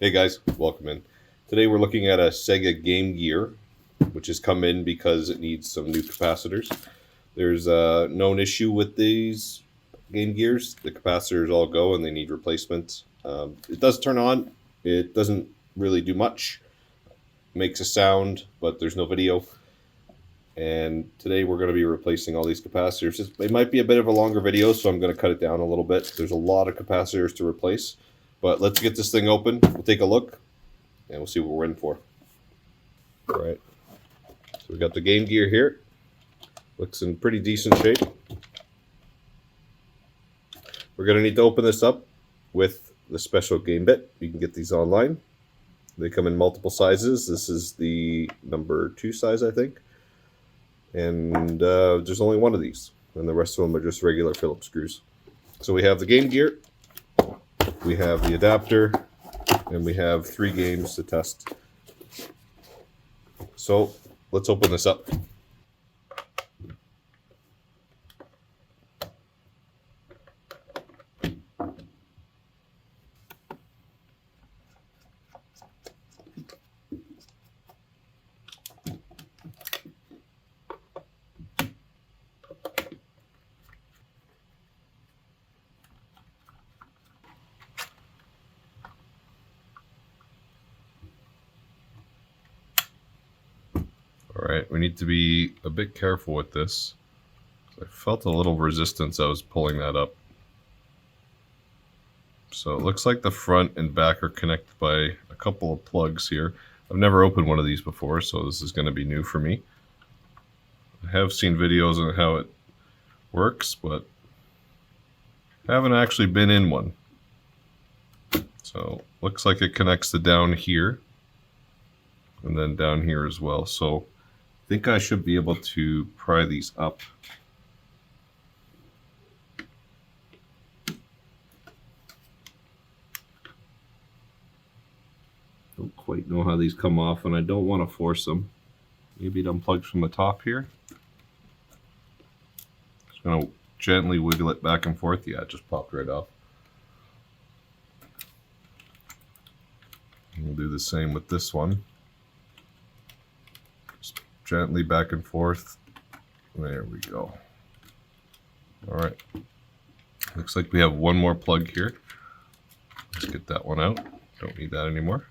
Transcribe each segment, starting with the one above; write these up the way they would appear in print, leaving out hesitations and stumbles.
Hey guys, welcome in. Today we're looking at a Sega Game Gear, which has come in because it needs some new capacitors. There's a known issue with these Game Gears. The capacitors all go and they need replacements. It does turn on. It doesn't really do much. Makes a sound, but there's no video. And today we're going to be replacing all these capacitors. It might be a bit of a longer video, so I'm going to cut it down a little bit. There's a lot of capacitors to replace. But let's get this thing open. We'll take a look, and we'll see what we're in for. All right. So we got the Game Gear here. Looks in pretty decent shape. We're going to need to open this up with the special game bit. You can get these online. They come in multiple sizes. This is the number 2 size, I think. And there's only one of these. And the rest of them are just regular Phillips screws. So we have the Game Gear. We have the adapter, and we have 3 games to test. So let's open this up. Alright, we need to be a bit careful with this. I felt a little resistance as I was pulling that up. So it looks like the front and back are connected by a couple of plugs here. I've never opened one of these before, so this is going to be new for me. I have seen videos on how it works, but I haven't actually been in one. So looks like it connects to down here and then down here as well. So I think I should be able to pry these up. Don't quite know how these come off, and I don't want to force them. Maybe it unplugs from the top here. Just going to gently wiggle it back and forth. Yeah, it just popped right off. We'll do the same with this one. Just gently back and forth. There we go. All right. Looks like we have one more plug here. Let's get that one out. Don't need that anymore.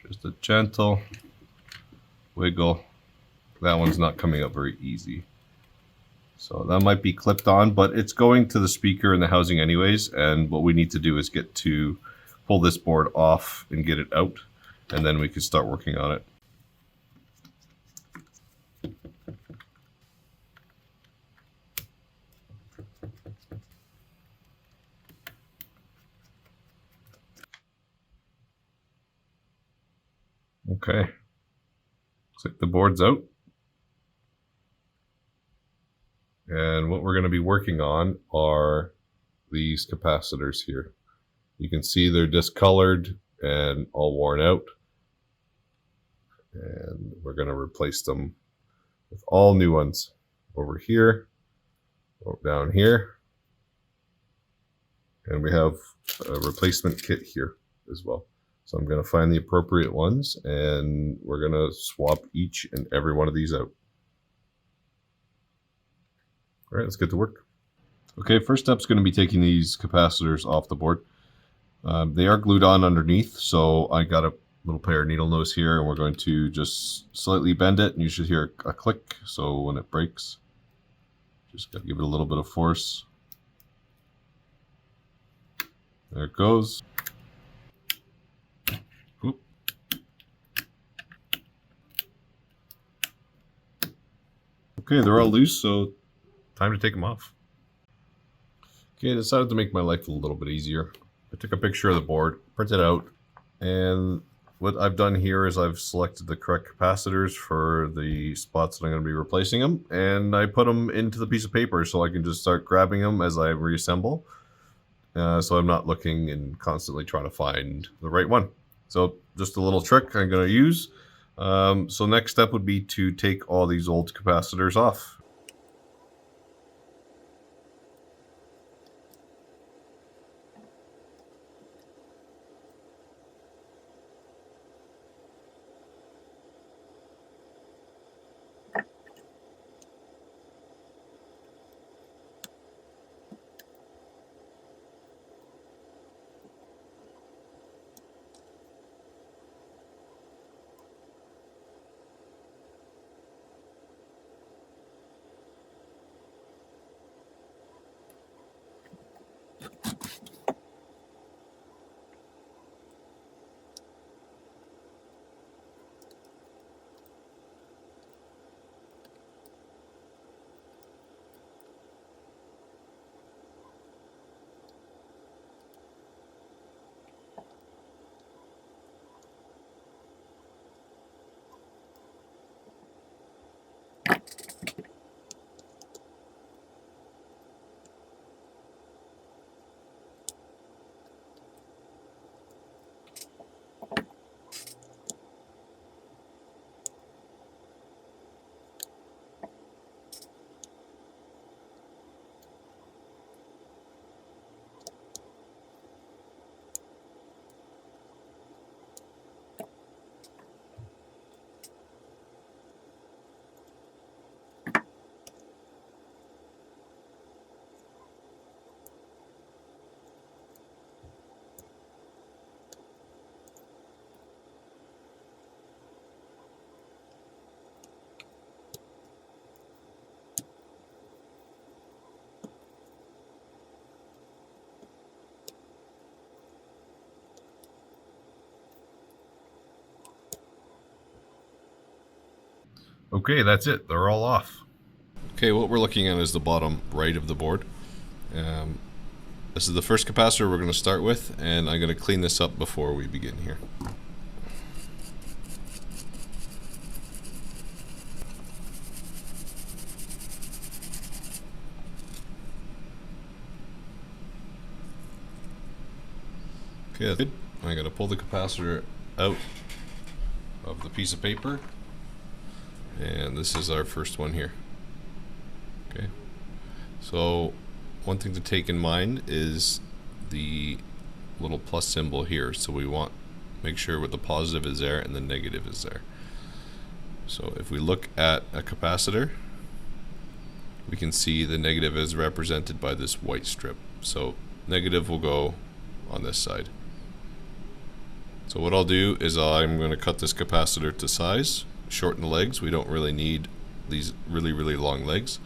Just a gentle wiggle. That one's not coming up very easy. So that might be clipped on, but it's going to the speaker and the housing anyways. And what we need to do is get to pull this board off and get it out, and then we can start working on it. Okay, looks like the board's out. And what we're going to be working on are these capacitors here. You can see they're discolored and all worn out. And we're going to replace them with all new ones over here, down here. And we have a replacement kit here as well. So I'm going to find the appropriate ones, and we're going to swap each and every one of these out. All right, let's get to work. Okay, first step is going to be taking these capacitors off the board. They are glued on underneath, so I got a little pair of needle nose here, and we're going to just slightly bend it, and you should hear a click. So when it breaks, just got to give it a little bit of force. There it goes. Oop. Okay, they're all loose, so time to take them off. Okay, I decided to make my life a little bit easier. I took a picture of the board, printed it out, and what I've done here is I've selected the correct capacitors for the spots that I'm going to be replacing them, and I put them into the piece of paper so I can just start grabbing them as I reassemble. So I'm not looking and constantly trying to find the right one. So just a little trick I'm going to use. So next step would be to take all these old capacitors off. Okay, that's it. They're all off. Okay, what we're looking at is the bottom right of the board. This is the first capacitor we're going to start with, and I'm going to clean this up before we begin here. Okay, that's good. I'm going to pull the capacitor out of the piece of paper, and this is our first one here. Okay, so one thing to take in mind is the little plus symbol here. So we want make sure what the positive is there and the negative is there. So if we look at a capacitor, we can see the negative is represented by this white strip. So negative will go on this side. So what I'll do is I'm going to cut this capacitor to size, shorten the legs. We don't really need these really long legs.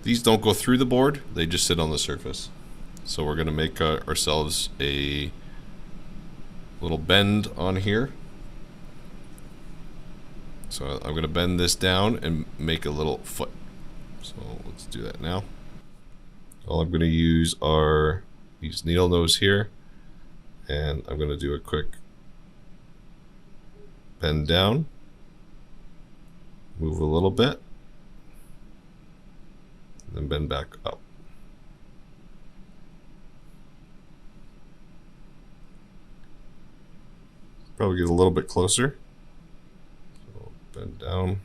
These don't go through the board, they just sit on the surface. So we're going to make ourselves a little bend on here. So I'm going to bend this down and make a little foot. So let's do that now. All I'm going to use are these needle nose here, and I'm going to do a quick bend down, move a little bit, and then bend back up. Probably get a little bit closer. So bend down.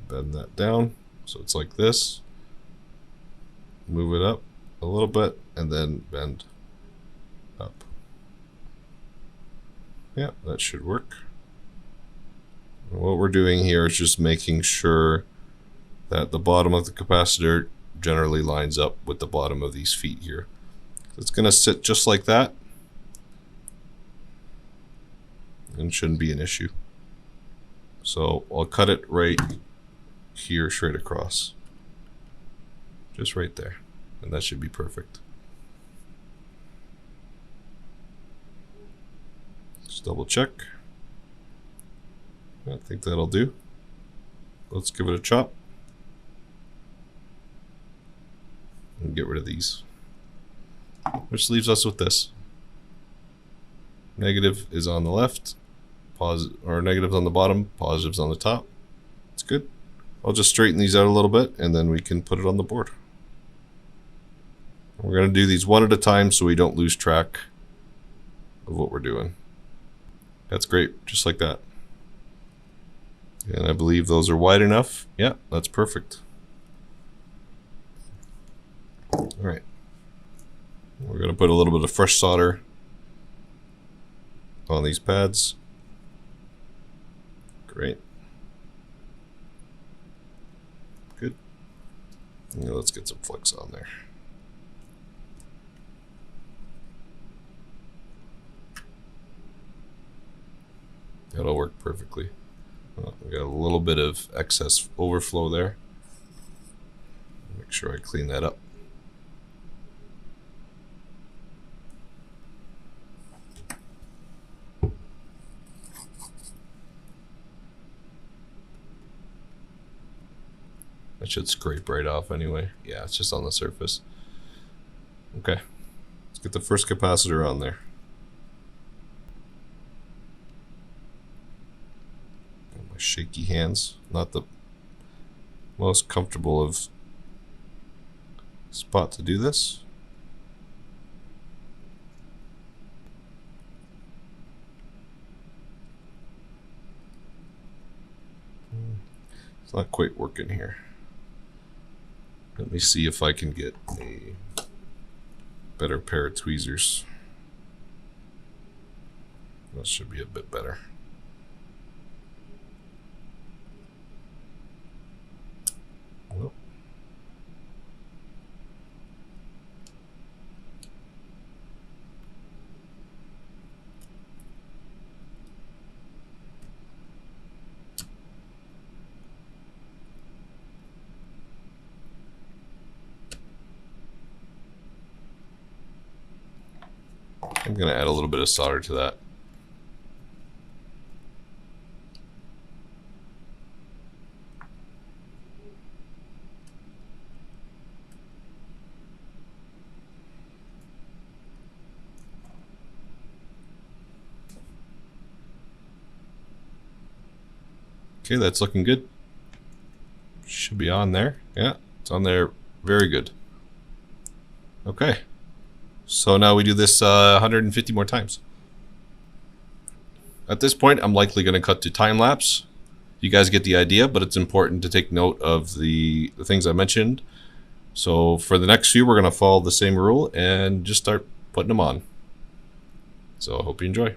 Bend that down so it's like this. Move it up a little bit and then bend up. Yeah, that should work. And what we're doing here is just making sure that the bottom of the capacitor generally lines up with the bottom of these feet here. It's going to sit just like that and shouldn't be an issue. So I'll cut it right here straight across. Just right there. And that should be perfect. Just double check. I think that'll do. Let's give it a chop. And get rid of these. Which leaves us with this. Negative is on the left, or negative's on the bottom, positive's on the top. It's good. I'll just straighten these out a little bit and then we can put it on the board. We're going to do these one at a time so we don't lose track of what we're doing. That's great, just like that. And I believe those are wide enough. Yeah, that's perfect. Alright. We're going to put a little bit of fresh solder on these pads. Great. Good. Now let's get some flex on there. That'll work perfectly. We got a little bit of excess overflow there. Make sure I clean that up. That should scrape right off anyway. Yeah, it's just on the surface. Okay, let's get the first capacitor on there. Got my shaky hands. Not the most comfortable of spot to do this. It's not quite working here. Let me see if I can get a better pair of tweezers. That should be a bit better. Well. I'm going to add a little bit of solder to that. Okay, that's looking good. Should be on there. Yeah, it's on there. Very good. Okay. So now we do this 150 more times. At this point, I'm likely going to cut to time lapse. You guys get the idea, but it's important to take note of the things I mentioned. So for the next few, we're going to follow the same rule and just start putting them on. So I hope you enjoy.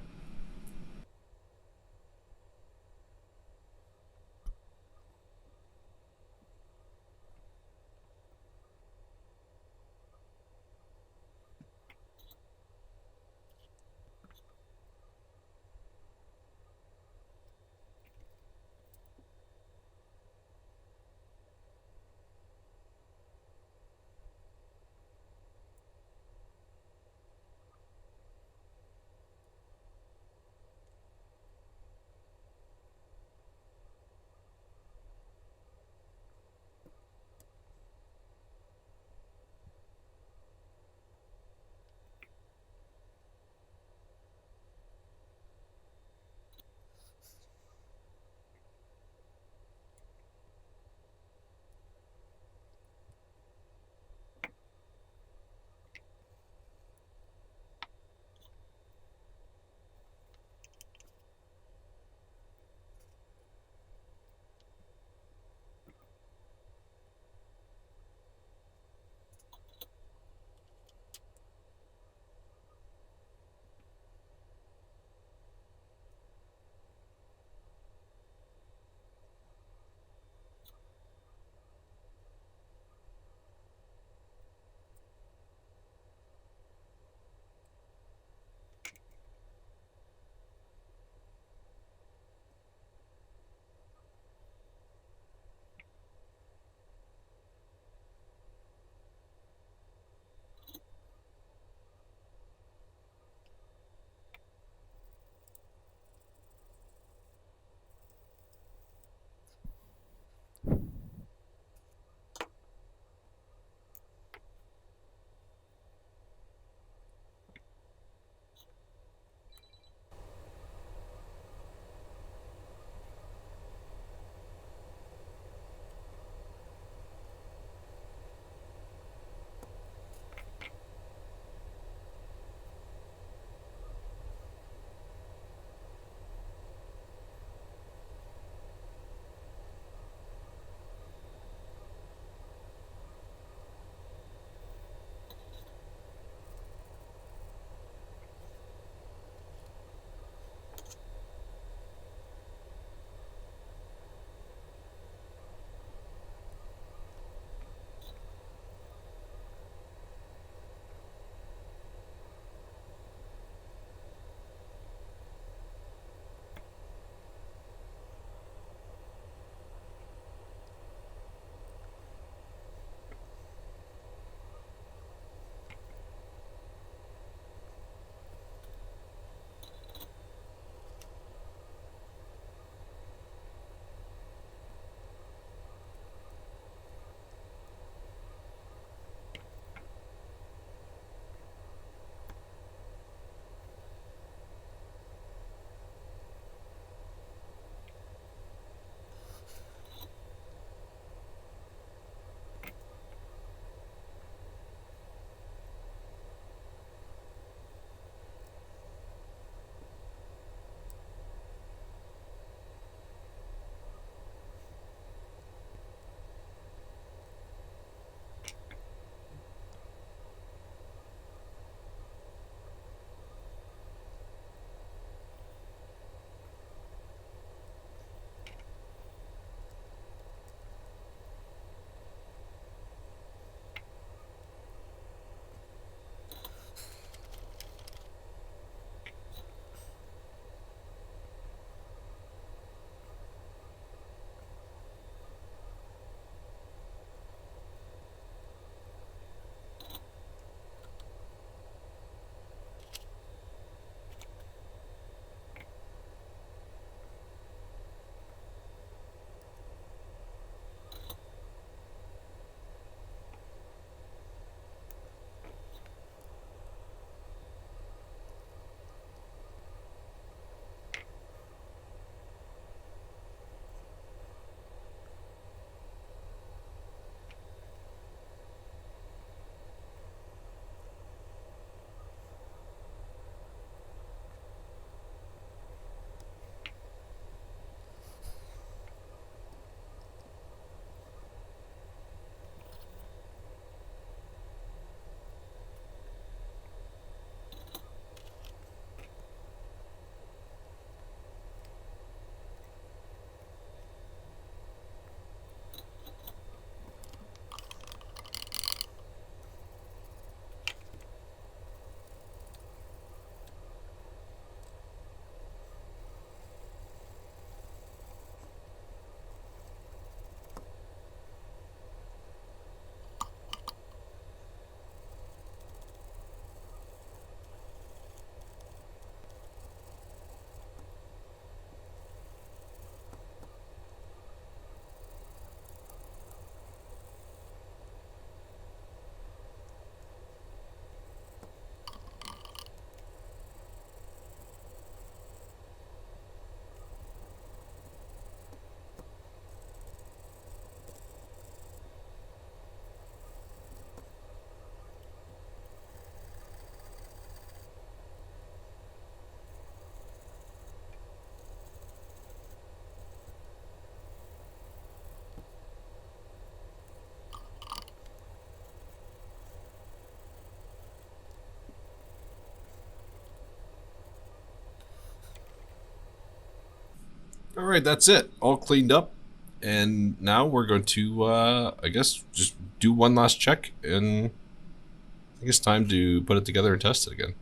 All right, that's it. All cleaned up. And now we're going to, I guess, just do one last check, and I think it's time to put it together and test it again.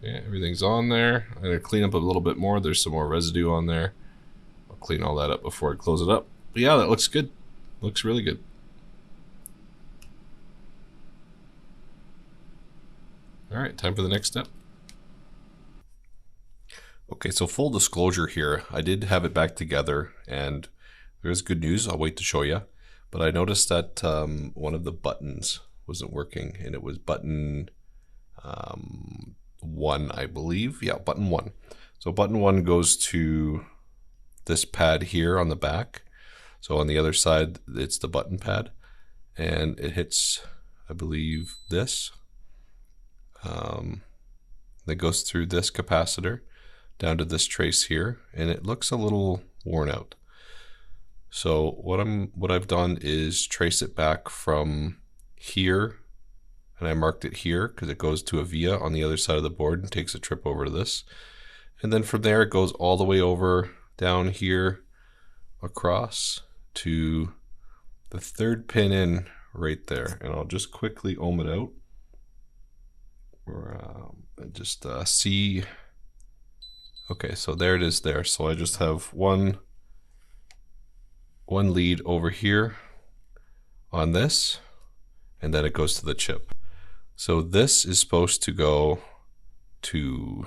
Yeah, everything's on there. I'm going to clean up a little bit more. There's some more residue on there. I'll clean all that up before I close it up. But yeah, that looks good. Looks really good. All right, time for the next step. Okay, so full disclosure here, I did have it back together, and there's good news. I'll wait to show you. But I noticed that one of the buttons wasn't working, and it was button 1, I believe. Yeah, button 1. So button 1 goes to this pad here on the back. So on the other side, it's the button pad, and it hits, I believe, this. That goes through this capacitor down to this trace here, and it looks a little worn out. So what I've done is trace it back from here, and I marked it here because it goes to a via on the other side of the board and takes a trip over to this. And then from there it goes all the way over down here across to the 3rd pin in right there. And I'll just quickly ohm it out. And just see. Okay, so there it is there. So I just have one lead over here on this, and then it goes to the chip. So this is supposed to go to,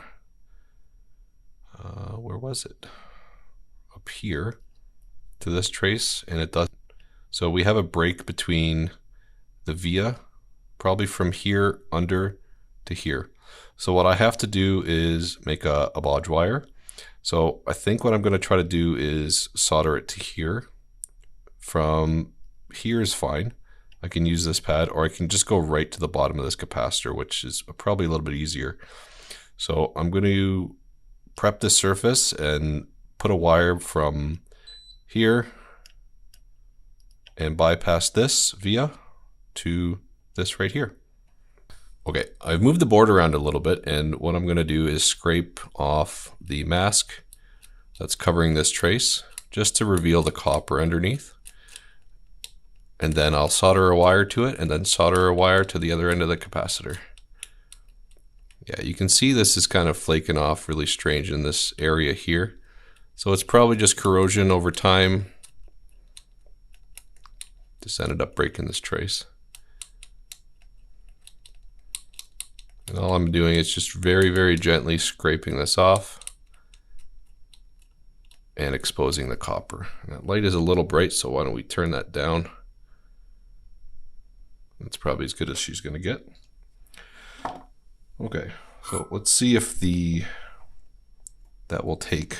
where was it? Up here to this trace, and it doesn't. So we have a break between the via, probably from here under to here. So what I have to do is make a bodge wire. So I think what I'm going to try to do is solder it to here. From here is fine. I can use this pad, or I can just go right to the bottom of this capacitor, which is probably a little bit easier. So I'm going to prep this surface and put a wire from here and bypass this via to this right here. Okay, I've moved the board around a little bit, and what I'm going to do is scrape off the mask that's covering this trace just to reveal the copper underneath. And then I'll solder a wire to it, and then solder a wire to the other end of the capacitor. Yeah, you can see this is kind of flaking off really strange in this area here. So it's probably just corrosion over time. Just ended up breaking this trace. And all I'm doing is just very, very gently scraping this off and exposing the copper. And that light is a little bright, so why don't we turn that down? That's probably as good as she's going to get. Okay, so let's see if that will take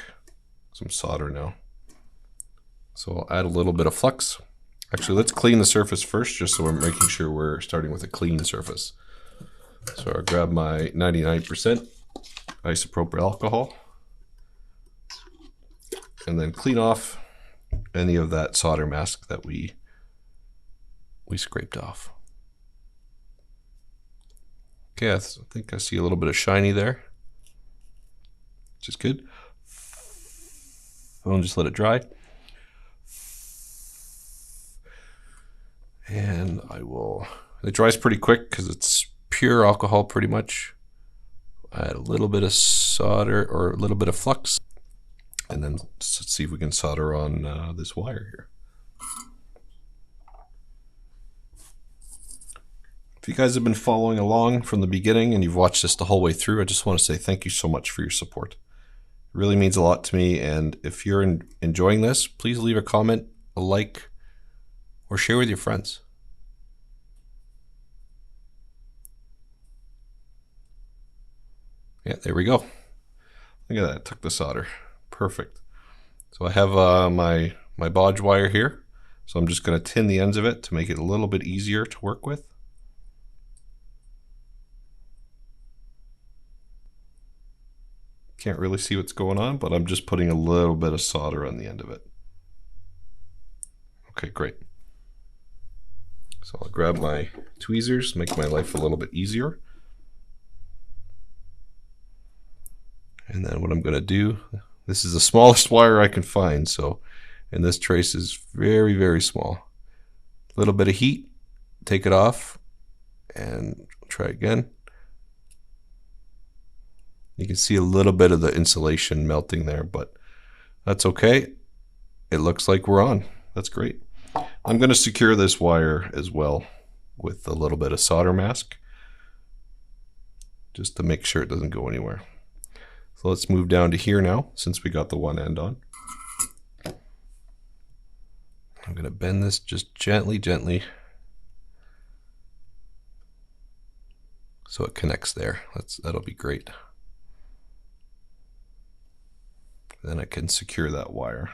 some solder now. So I'll add a little bit of flux. Actually, let's clean the surface first, just so we're making sure we're starting with a clean surface. So I'll grab my 99% isopropyl alcohol and then clean off any of that solder mask that we scraped off. Okay, I think I see a little bit of shiny there, which is good. I'll just let it dry. And it dries pretty quick because it's pure alcohol pretty much. Add a little bit of solder or a little bit of flux, and then let's see if we can solder on this wire here. If you guys have been following along from the beginning and you've watched this the whole way through, I just want to say thank you so much for your support. It really means a lot to me, and if you're enjoying this, please leave a comment, a like, or share with your friends. Yeah, there we go. Look at that, it took the solder. Perfect. So I have my bodge wire here. So I'm just going to tin the ends of it to make it a little bit easier to work with. Can't really see what's going on, but I'm just putting a little bit of solder on the end of it. Okay, great. So I'll grab my tweezers, make my life a little bit easier. And then what I'm going to do, This is the smallest wire I can find, so, and this trace is very, very small. A little bit of heat, take it off, and try again. You can see a little bit of the insulation melting there, but that's okay. It looks like we're on. That's great. I'm going to secure this wire as well with a little bit of solder mask, just to make sure it doesn't go anywhere. So let's move down to here now, since we got the one end on. I'm going to bend this just gently, gently, so it connects there. That'll be great. Then I can secure that wire.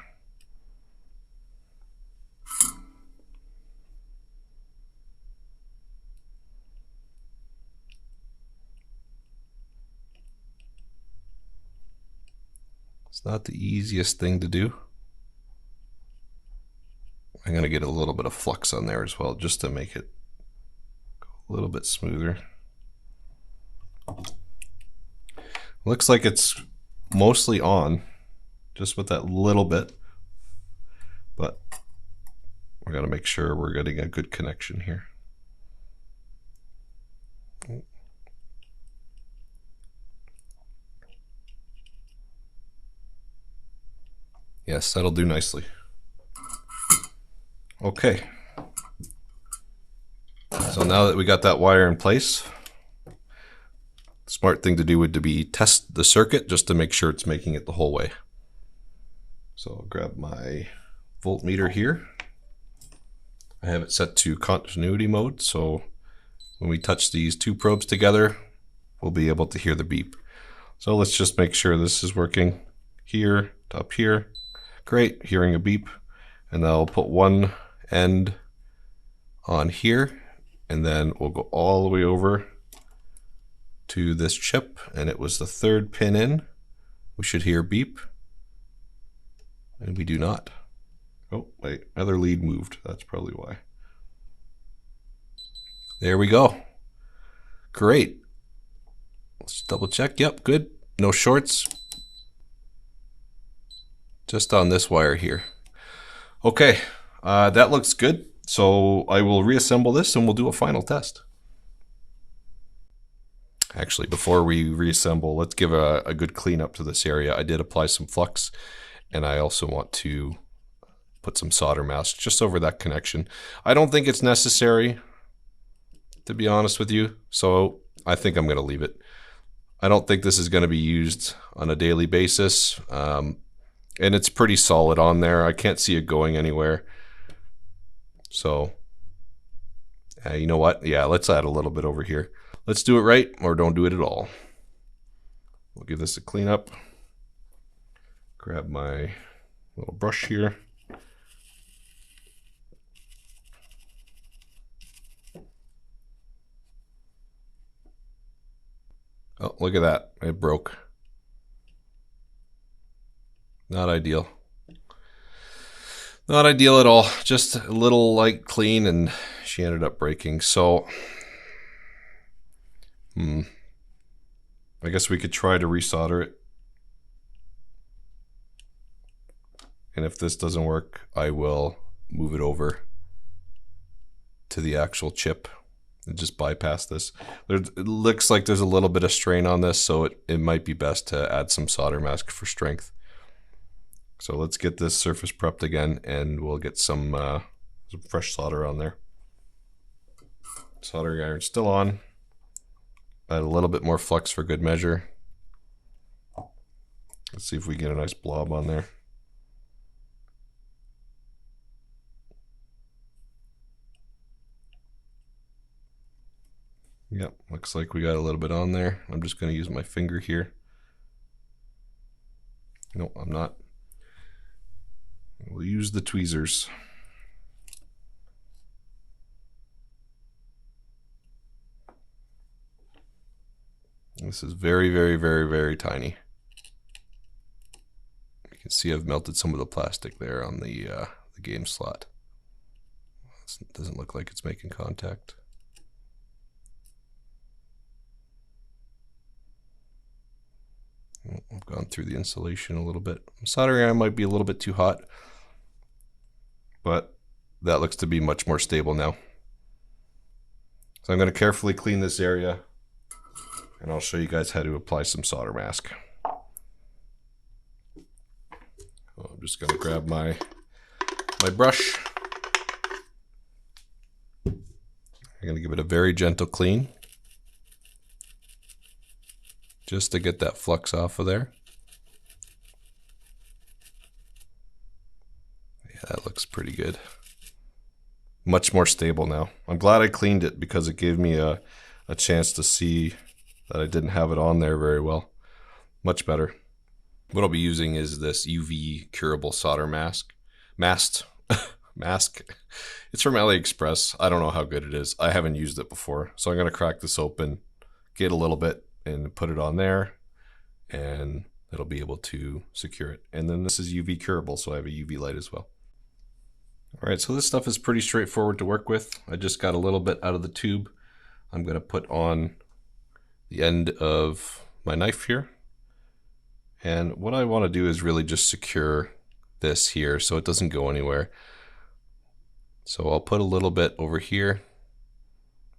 It's not the easiest thing to do. I'm going to get a little bit of flux on there as well, just to make it go a little bit smoother. Looks like it's mostly on, just with that little bit, but we're going to make sure we're getting a good connection here. Yes, that'll do nicely. Okay. So now that we got that wire in place, the smart thing to do would be test the circuit just to make sure it's making it the whole way. So I'll grab my voltmeter here. I have it set to continuity mode, so when we touch these two probes together, we'll be able to hear the beep. So let's just make sure this is working. Here, up here. Great, hearing a beep. And then I'll put one end on here, and then we'll go all the way over to this chip, and it was the third pin in. We should hear beep, and we do not. Oh, wait, other lead moved. That's probably why. There we go. Great. Let's double check. Yep, good. No shorts. Just on this wire here. Okay, that looks good. So I will reassemble this and we'll do a final test. Actually, before we reassemble, let's give a good cleanup to this area. I did apply some flux, and I also want to put some solder mask just over that connection. I don't think it's necessary, to be honest with you, so I think I'm going to leave it. I don't think this is going to be used on a daily basis, and it's pretty solid on there. I can't see it going anywhere. So, you know what? Yeah, let's add a little bit over here. Let's do it right, or don't do it at all. We'll give this a clean up. Grab my little brush here. Oh, look at that. It broke. Not ideal. Not ideal at all. Just a little light clean, and she ended up breaking. So, I guess we could try to resolder it. And if this doesn't work, I will move it over to the actual chip and just bypass this. It looks like there's a little bit of strain on this, so it might be best to add some solder mask for strength. So let's get this surface prepped again, and we'll get some fresh solder on there. Soldering iron still on. Add a little bit more flux for good measure. Let's see if we get a nice blob on there. Yep, looks like we got a little bit on there. I'm just going to use my finger here. No, I'm not. We'll use the tweezers. This is very, very, very, very tiny. You can see I've melted some of the plastic there on the game slot. It doesn't look like it's making contact. I've gone through the insulation a little bit. Soldering iron might be a little bit too hot, but that looks to be much more stable now. So I'm going to carefully clean this area, and I'll show you guys how to apply some solder mask. I'm just going to grab my brush. I'm going to give it a very gentle clean, just to get that flux off of there. Yeah, that looks pretty good. Much more stable now. I'm glad I cleaned it because it gave me a chance to see that I didn't have it on there very well. Much better. What I'll be using is this UV curable solder mask. Mask. It's from AliExpress. I don't know how good it is. I haven't used it before. So I'm going to crack this open, get a little bit, and put it on there, and it'll be able to secure it. And then this is UV curable, so I have a UV light as well. All right, so this stuff is pretty straightforward to work with. I just got a little bit out of the tube. I'm going to put on the end of my knife here. And what I want to do is really just secure this here so it doesn't go anywhere. So I'll put a little bit over here.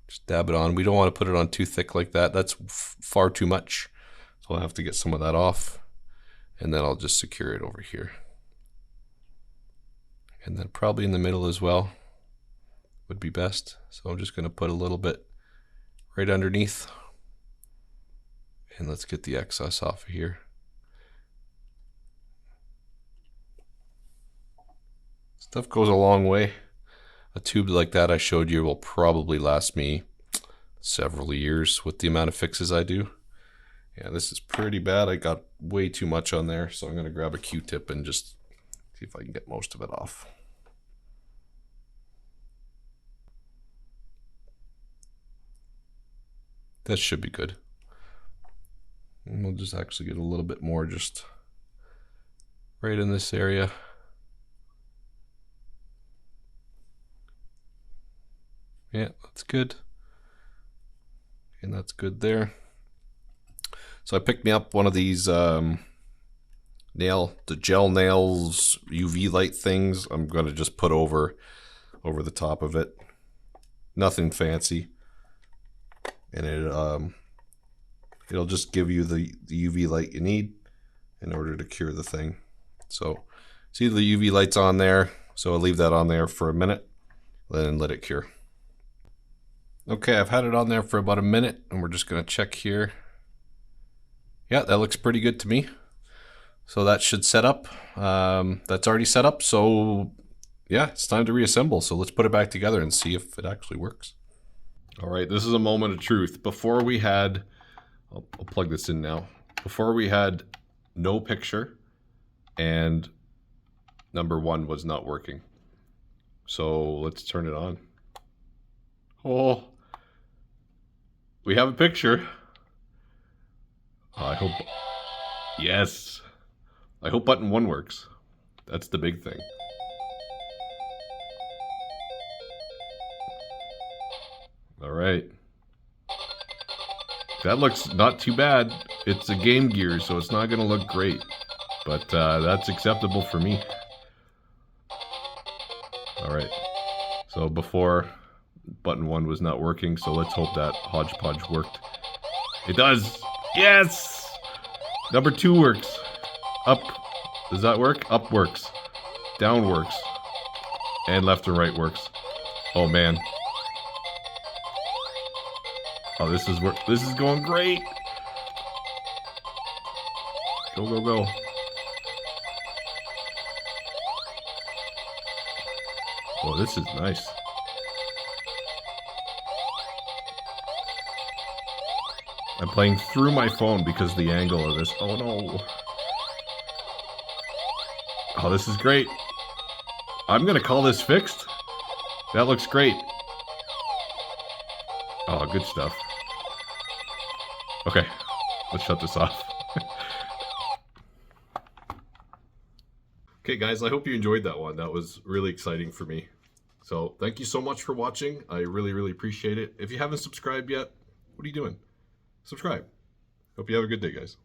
Just dab it on. We don't want to put it on too thick like that. That's far too much. So I'll have to get some of that off. And then I'll just secure it over here. And then probably in the middle as well would be best. So I'm just going to put a little bit right underneath. And let's get the excess off of here. Stuff goes a long way. A tube like that I showed you will probably last me several years with the amount of fixes I do. Yeah, this is pretty bad. I got way too much on there, so I'm going to grab a Q-tip and just see if I can get most of it off. That should be good. And we'll just actually get a little bit more just right in this area. Yeah, that's good. And that's good there. So I picked me up one of these the gel nails UV light things. I'm going to just put over the top of it. Nothing fancy. And it'll just give you the UV light you need in order to cure the thing. So see the UV light's on there. So I'll leave that on there for a minute, then let it cure. Okay, I've had it on there for about a minute, and we're just going to check here. Yeah, that looks pretty good to me. So that should set up. That's already set up, so yeah, it's time to reassemble. So let's put it back together and see if it actually works. All right, this is a moment of truth. Before we had, I'll plug this in now. Before we had no picture, and number 1 was not working. So let's turn it on. Oh, we have a picture. I hope, yes. I hope button 1 works. That's the big thing. All right. That looks not too bad. It's a Game Gear, so it's not going to look great. But that's acceptable for me. All right. So before, button 1 was not working, so let's hope that hodgepodge worked. It does! Yes! Number 2 works. Up. Does that work? Up works. Down works. And left and right works. Oh man. Oh, this is going great. Go, go, go. Oh, this is nice. I'm playing through my phone because the angle of this. Oh no. Oh, this is great. I'm gonna call this fixed. That looks great. Oh, good stuff. Okay, let's shut this off. Okay guys, I hope you enjoyed that one. That was really exciting for me. So thank you so much for watching. I really, really appreciate it. If you haven't subscribed yet, what are you doing? Subscribe. Hope you have a good day, guys.